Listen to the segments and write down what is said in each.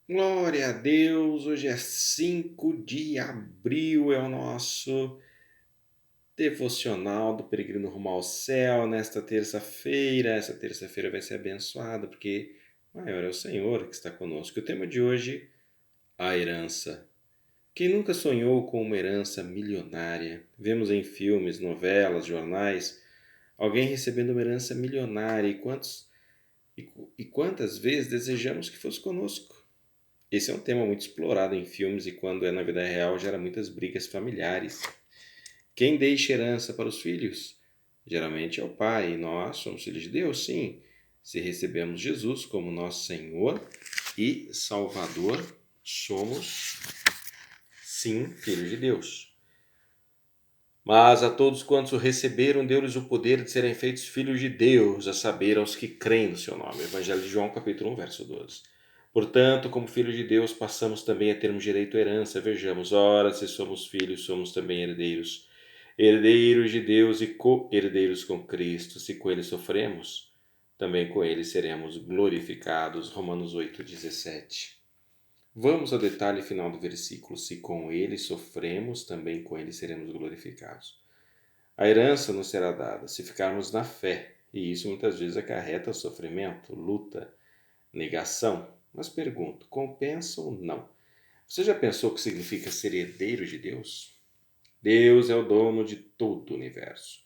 Glória a Deus, hoje é 5 de abril, é o nosso devocional do Peregrino Rumo ao Céu, nesta terça-feira. Essa terça-feira vai ser abençoada, porque maior é o Senhor que está conosco. O tema de hoje, a herança. Quem nunca sonhou com uma herança milionária? Vemos em filmes, novelas, jornais, alguém recebendo uma herança milionária e quantas vezes desejamos que fosse conosco? Esse é um tema muito explorado em filmes e, quando é na vida real, gera muitas brigas familiares. Quem deixa herança para os filhos? Geralmente é o pai, e nós somos filhos de Deus, sim. Se recebemos Jesus como nosso Senhor e Salvador, somos, sim, filhos de Deus. Mas a todos quantos o receberam, deu-lhes o poder de serem feitos filhos de Deus, a saber, aos que creem no seu nome. Evangelho de João, capítulo 1, verso 12. Portanto, como filhos de Deus, passamos também a termos direito à herança. Vejamos, ora, se somos filhos, somos também herdeiros. Herdeiros de Deus e co-herdeiros com Cristo. Se com ele sofremos, também com ele seremos glorificados. Romanos 8:17. Vamos ao detalhe final do versículo. Se com ele sofremos, também com ele seremos glorificados. A herança nos será dada se ficarmos na fé, e isso muitas vezes acarreta sofrimento, luta, negação. Mas pergunto, compensa ou não? Você já pensou o que significa ser herdeiro de Deus? Deus é o dono de todo o universo.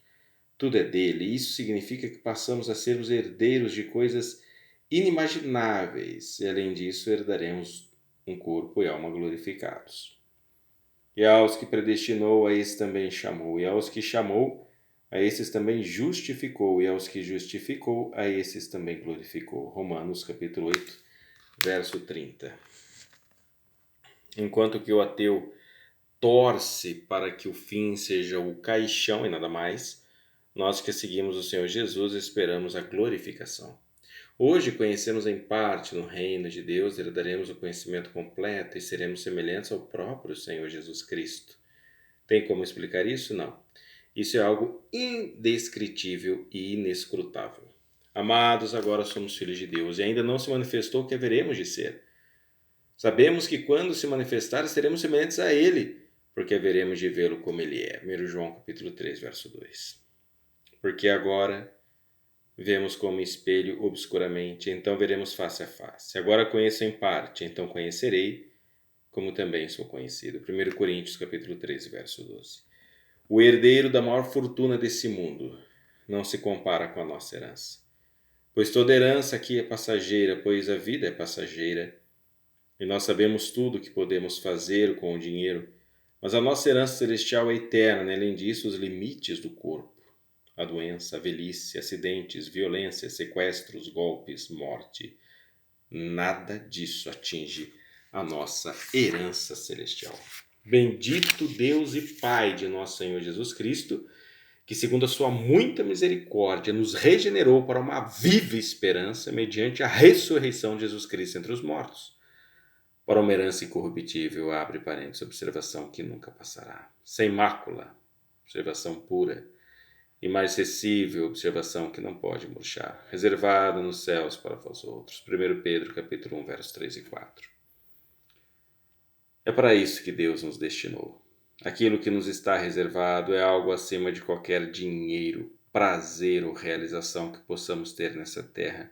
Tudo é dele, e isso significa que passamos a sermos herdeiros de coisas inimagináveis, e além disso herdaremos um corpo e alma glorificados. E aos que predestinou, a esses também chamou, e aos que chamou, a esses também justificou, e aos que justificou, a esses também glorificou. Romanos capítulo 8, verso 30. Enquanto que o ateu torce para que o fim seja o caixão e nada mais, nós que seguimos o Senhor Jesus esperamos a glorificação. Hoje conhecemos em parte no reino de Deus, herdaremos o conhecimento completo e seremos semelhantes ao próprio Senhor Jesus Cristo. Tem como explicar isso? Não. Isso é algo indescritível e inescrutável. Amados, agora somos filhos de Deus e ainda não se manifestou o que haveremos de ser. Sabemos que quando se manifestar seremos semelhantes a Ele, porque haveremos de vê-lo como Ele é. 1 João capítulo 3, verso 2. Porque agora vemos como espelho obscuramente, então veremos face a face. Agora conheço em parte, então conhecerei, como também sou conhecido. 1 Coríntios capítulo 13, verso 12. O herdeiro da maior fortuna desse mundo não se compara com a nossa herança. Pois toda herança aqui é passageira, pois a vida é passageira. E nós sabemos tudo o que podemos fazer com o dinheiro, mas a nossa herança celestial é eterna, e além disso, os limites do corpo. A doença, a velhice, acidentes, violência, sequestros, golpes, morte. Nada disso atinge a nossa herança celestial. Bendito Deus e Pai de nosso Senhor Jesus Cristo, que segundo a sua muita misericórdia nos regenerou para uma viva esperança mediante a ressurreição de Jesus Cristo entre os mortos, para uma herança incorruptível, abre parênteses, observação que nunca passará, sem mácula, observação pura, imarcessível, observação que não pode murchar, reservado nos céus para vós outros. 1 Pedro capítulo 1, versos 3 e 4. É para isso que Deus nos destinou. Aquilo que nos está reservado é algo acima de qualquer dinheiro, prazer ou realização que possamos ter nessa terra.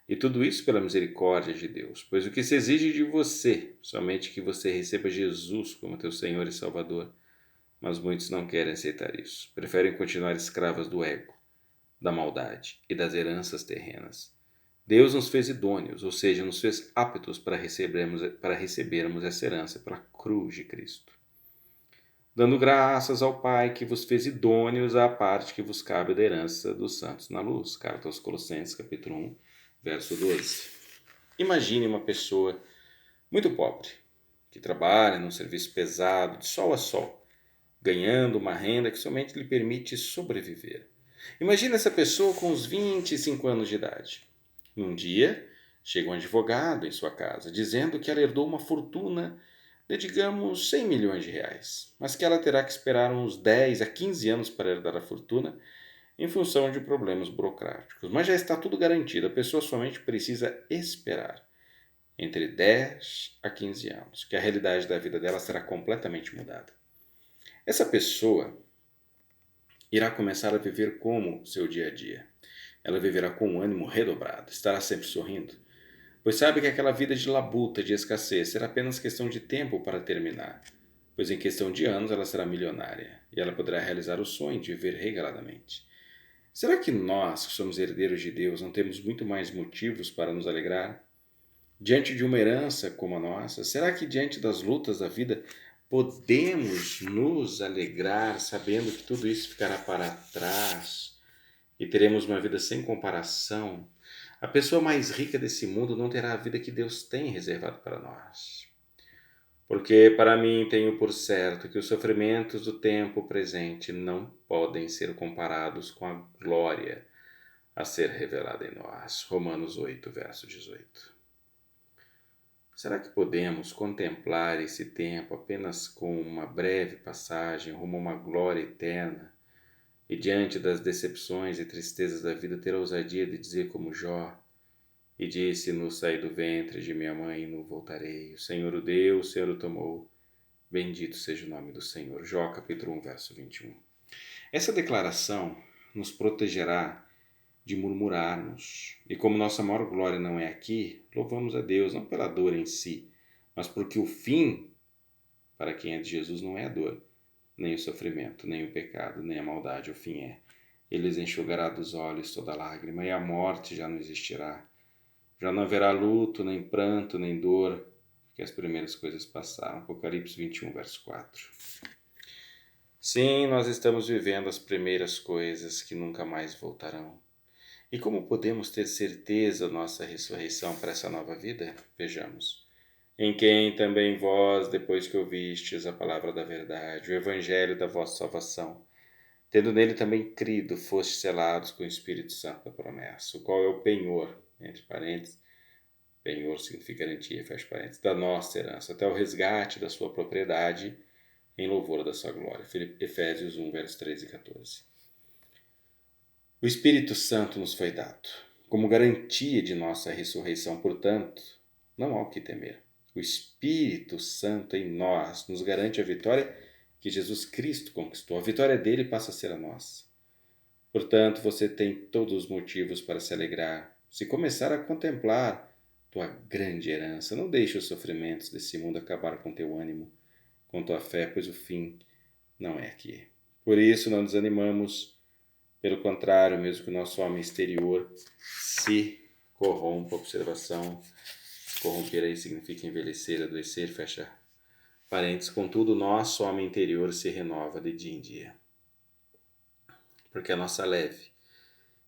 E tudo isso pela misericórdia de Deus, pois o que se exige de você, somente que você receba Jesus como teu Senhor e Salvador. Mas muitos não querem aceitar isso, preferem continuar escravas do ego, da maldade e das heranças terrenas. Deus nos fez idôneos, ou seja, nos fez aptos para recebermos essa herança pela cruz de Cristo. Dando graças ao Pai que vos fez idôneos à parte que vos cabe da herança dos santos na luz. Carta aos Colossenses, capítulo 1, verso 12. Imagine uma pessoa muito pobre, que trabalha num serviço pesado, de sol a sol, ganhando uma renda que somente lhe permite sobreviver. Imagine essa pessoa com uns 25 anos de idade. Um dia, chega um advogado em sua casa, dizendo que ela herdou uma fortuna de, digamos, 100 milhões de reais, mas que ela terá que esperar uns 10 a 15 anos para herdar a fortuna em função de problemas burocráticos. Mas já está tudo garantido, a pessoa somente precisa esperar. entre 10 a 15 anos, que a realidade da vida dela será completamente mudada. Essa pessoa irá começar a viver como seu dia a dia. Ela viverá com um ânimo redobrado, estará sempre sorrindo, pois sabe que aquela vida de labuta, de escassez, será apenas questão de tempo para terminar, pois em questão de anos ela será milionária e ela poderá realizar o sonho de viver regaladamente. Será que nós, que somos herdeiros de Deus, não temos muito mais motivos para nos alegrar? Diante de uma herança como a nossa, será que diante das lutas da vida podemos nos alegrar sabendo que tudo isso ficará para trás e teremos uma vida sem comparação? A pessoa mais rica desse mundo não terá a vida que Deus tem reservado para nós. Porque para mim tenho por certo que os sofrimentos do tempo presente não podem ser comparados com a glória a ser revelada em nós. Romanos 8, verso 18. Será que podemos contemplar esse tempo apenas com uma breve passagem rumo a uma glória eterna e diante das decepções e tristezas da vida ter a ousadia de dizer como Jó: e disse: no saí do ventre de minha mãe e no voltarei. O Senhor o deu, o Senhor o tomou. Bendito seja o nome do Senhor. Jó capítulo 1, verso 21. Essa declaração nos protegerá de murmurarmos. E como nossa maior glória não é aqui, louvamos a Deus, não pela dor em si, mas porque o fim, para quem é de Jesus, não é a dor, nem o sofrimento, nem o pecado, nem a maldade. O fim é: Ele lhes enxugará dos olhos toda lágrima, e a morte já não existirá. Já não haverá luto, nem pranto, nem dor, porque as primeiras coisas passaram. Apocalipse 21, verso 4. Sim, nós estamos vivendo as primeiras coisas que nunca mais voltarão. E como podemos ter certeza da nossa ressurreição para essa nova vida? Vejamos. Em quem também vós, depois que ouvistes a palavra da verdade, o evangelho da vossa salvação, tendo nele também crido, fostes selados com o Espírito Santo da promessa, o qual é o penhor, entre parênteses, penhor significa garantia, fecha parênteses, da nossa herança, até o resgate da sua propriedade, em louvor da sua glória. Efésios 1, versos 13 e 14. O Espírito Santo nos foi dado, como garantia de nossa ressurreição, portanto, não há o que temer. O Espírito Santo em nós nos garante a vitória que Jesus Cristo conquistou. A vitória dele passa a ser a nossa. Portanto, você tem todos os motivos para se alegrar. Se começar a contemplar tua grande herança, não deixe os sofrimentos desse mundo acabar com teu ânimo, com tua fé, pois o fim não é aqui. Por isso, não desanimamos. Pelo contrário, mesmo que o nosso homem exterior se corrompa, observação, corromper aí significa envelhecer, adoecer, fecha parênteses, contudo, o nosso homem interior se renova de dia em dia. Porque a nossa leve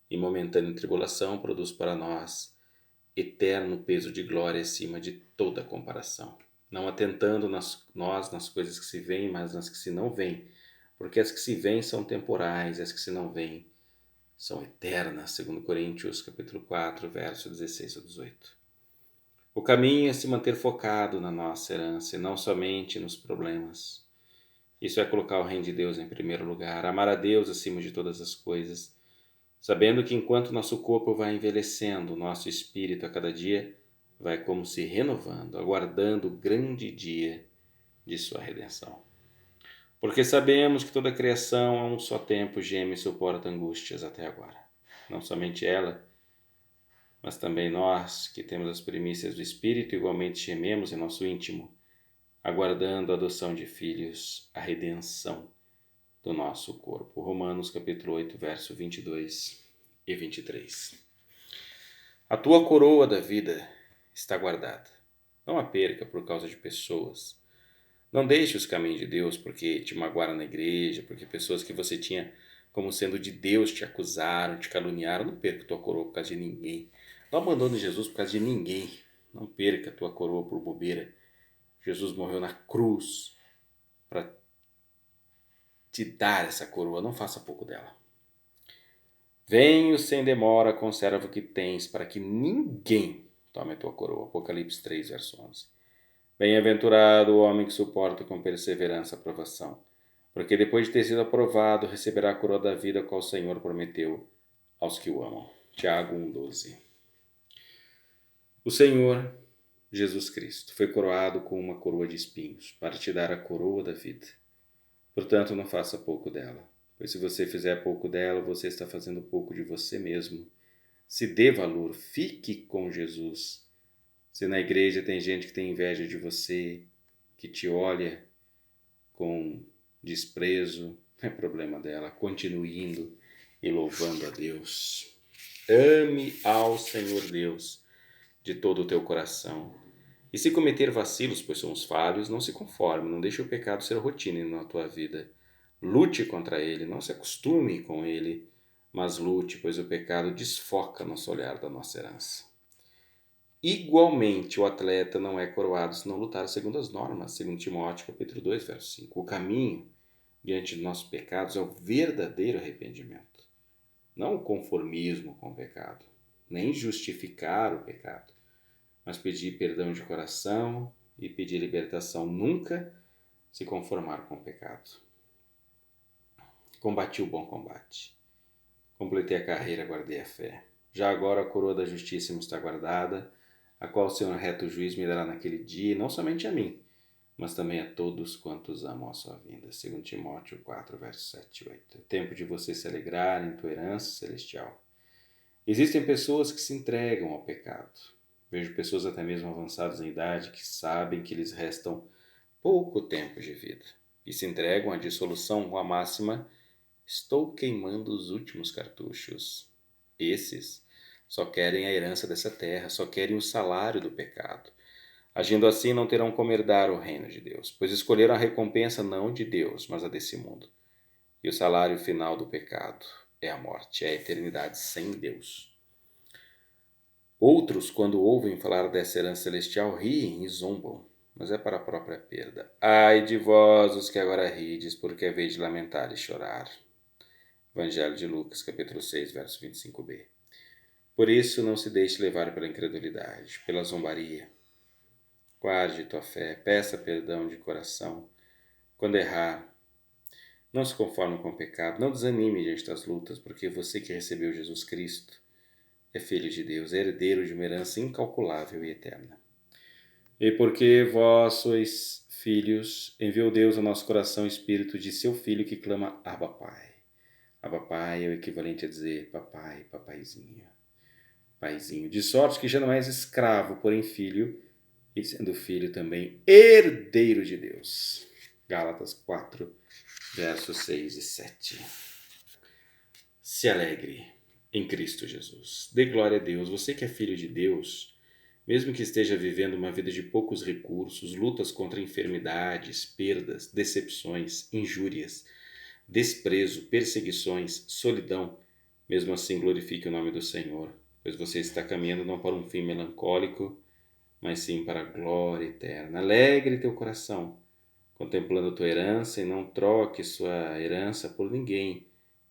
e momentânea tribulação produz para nós eterno peso de glória acima de toda comparação, não atentando nós nas coisas que se veem, mas nas que se não veem, porque as que se veem são temporais, as que se não veem são eternas, segundo Coríntios capítulo 4, verso 16 a 18. O caminho é se manter focado na nossa herança e não somente nos problemas. Isso é colocar o reino de Deus em primeiro lugar, amar a Deus acima de todas as coisas, sabendo que enquanto nosso corpo vai envelhecendo, nosso espírito a cada dia vai como se renovando, aguardando o grande dia de sua redenção. Porque sabemos que toda a criação a um só tempo geme e suporta angústias até agora. Não somente ela, mas também nós, que temos as primícias do Espírito, igualmente gememos em nosso íntimo, aguardando a adoção de filhos, a redenção do nosso corpo. Romanos capítulo 8, verso 22 e 23. A tua coroa da vida está guardada. Não a perca por causa de pessoas. Não deixe os caminhos de Deus porque te magoaram na igreja, porque pessoas que você tinha como sendo de Deus te acusaram, te caluniaram. Não perca a tua coroa por causa de ninguém. Não abandone Jesus por causa de ninguém. Não perca a tua coroa por bobeira. Jesus morreu na cruz para te dar essa coroa. Não faça pouco dela. Venho sem demora, conserva o que tens, para que ninguém tome a tua coroa. Apocalipse 3, verso 11. Bem-aventurado o homem que suporta com perseverança a provação, porque depois de ter sido aprovado, receberá a coroa da vida, qual o Senhor prometeu aos que o amam. Tiago 1,12. O Senhor Jesus Cristo, foi coroado com uma coroa de espinhos, para te dar a coroa da vida. Portanto, não faça pouco dela, pois se você fizer pouco dela, você está fazendo pouco de você mesmo. Se dê valor, fique com Jesus. Se na igreja tem gente que tem inveja de você, que te olha com desprezo, não é problema dela. Continue indo e louvando a Deus. Ame ao Senhor Deus de todo o teu coração. E se cometer vacilos, pois somos falhos, não se conforme, não deixe o pecado ser rotina na tua vida. Lute contra ele, não se acostume com ele, mas lute, pois o pecado desfoca nosso olhar da nossa herança. Igualmente, o atleta não é coroado se não lutar segundo as normas, segundo Timóteo capítulo 2, verso 5. O caminho diante dos nossos pecados é o verdadeiro arrependimento, não o conformismo com o pecado, nem justificar o pecado, mas pedir perdão de coração e pedir libertação, nunca se conformar com o pecado. Combati o bom combate, completei a carreira, guardei a fé. Já agora a coroa da justiça me está guardada, a qual o Senhor reto juiz me dará naquele dia, não somente a mim, mas também a todos quantos amam a sua vinda. 2 Timóteo 4, versos 7 e 8. É tempo de você se alegrar em tua herança celestial. Existem pessoas que se entregam ao pecado. Vejo pessoas até mesmo avançadas em idade que sabem que lhes restam pouco tempo de vida e se entregam à dissolução com a máxima: estou queimando os últimos cartuchos. Esses só querem a herança dessa terra, só querem o salário do pecado. Agindo assim, não terão como herdar o reino de Deus, pois escolheram a recompensa não de Deus, mas a desse mundo. E o salário final do pecado é a morte, é a eternidade sem Deus. Outros, quando ouvem falar dessa herança celestial, riem e zombam, mas é para a própria perda. Ai de vós, os que agora rides, porque é vez de lamentar e chorar. Evangelho de Lucas, capítulo 6, verso 25b. Por isso, não se deixe levar pela incredulidade, pela zombaria. Guarde tua fé, peça perdão de coração quando errar. Não se conforme com o pecado, não desanime diante das lutas, porque você que recebeu Jesus Cristo é filho de Deus, é herdeiro de uma herança incalculável e eterna. E porque vós sois filhos, enviou Deus ao nosso coração o espírito de seu filho que clama Abba Pai. Abba Pai é o equivalente a dizer papai, papaizinho, paizinho. De sorte que já não és escravo, porém filho, e sendo filho também herdeiro de Deus. Gálatas 4, versos 6 e 7. Se alegre em Cristo Jesus. Dê glória a Deus. Você que é filho de Deus, mesmo que esteja vivendo uma vida de poucos recursos, lutas contra enfermidades, perdas, decepções, injúrias, desprezo, perseguições, solidão, mesmo assim glorifique o nome do Senhor, pois você está caminhando não para um fim melancólico, mas sim para a glória eterna. Alegre teu coração, contemplando tua herança, e não troque sua herança por ninguém,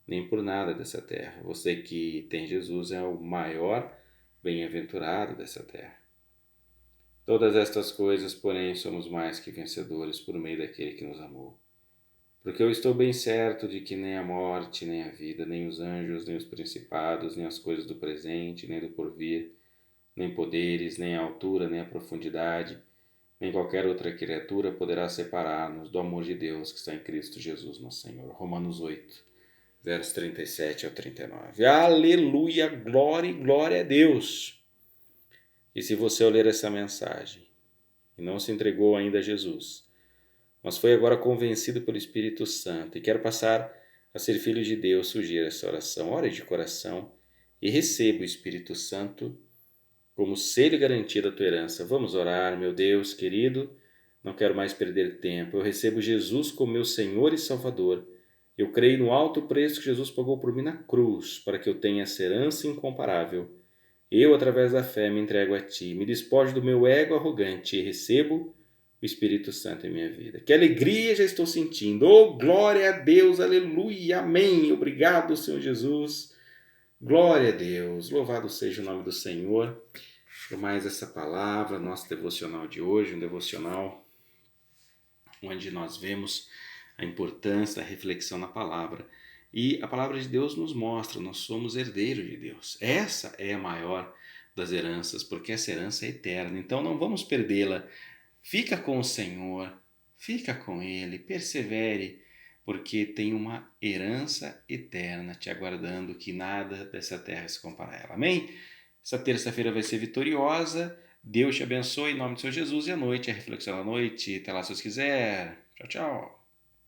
nem por nada dessa terra. Você que tem Jesus é o maior bem-aventurado dessa terra. Todas estas coisas, porém, somos mais que vencedores por meio daquele que nos amou. Porque eu estou bem certo de que nem a morte, nem a vida, nem os anjos, nem os principados, nem as coisas do presente, nem do porvir, nem poderes, nem a altura, nem a profundidade, nem qualquer outra criatura poderá separar-nos do amor de Deus que está em Cristo Jesus, nosso Senhor. Romanos 8, versos 37 ao 39. Aleluia, glória e glória a Deus! E se você ler essa mensagem e não se entregou ainda a Jesus, mas foi agora convencido pelo Espírito Santo e quer passar a ser filho de Deus, sugira essa oração, ore de coração e receba o Espírito Santo como selo e garantia da tua herança. Vamos orar, meu Deus querido, não quero mais perder tempo. Eu recebo Jesus como meu Senhor e Salvador. Eu creio no alto preço que Jesus pagou por mim na cruz, para que eu tenha essa herança incomparável. Eu, através da fé, me entrego a Ti, me despojo do meu ego arrogante e recebo o Espírito Santo em minha vida. Que alegria já estou sentindo! Oh, glória a Deus! Aleluia! Amém! Obrigado, Senhor Jesus! Glória a Deus! Louvado seja o nome do Senhor por mais essa palavra, nosso devocional de hoje, um devocional onde nós vemos a importância da reflexão na palavra. E a palavra de Deus nos mostra, nós somos herdeiros de Deus. Essa é a maior das heranças, porque essa herança é eterna. Então não vamos perdê-la. Fica com o Senhor, fica com Ele, persevere, porque tem uma herança eterna te aguardando, que nada dessa terra se compara a ela. Amém? Essa terça-feira vai ser vitoriosa. Deus te abençoe em nome do Senhor Jesus. E à noite, a reflexão da noite. Até lá se Deus quiser. Tchau, tchau.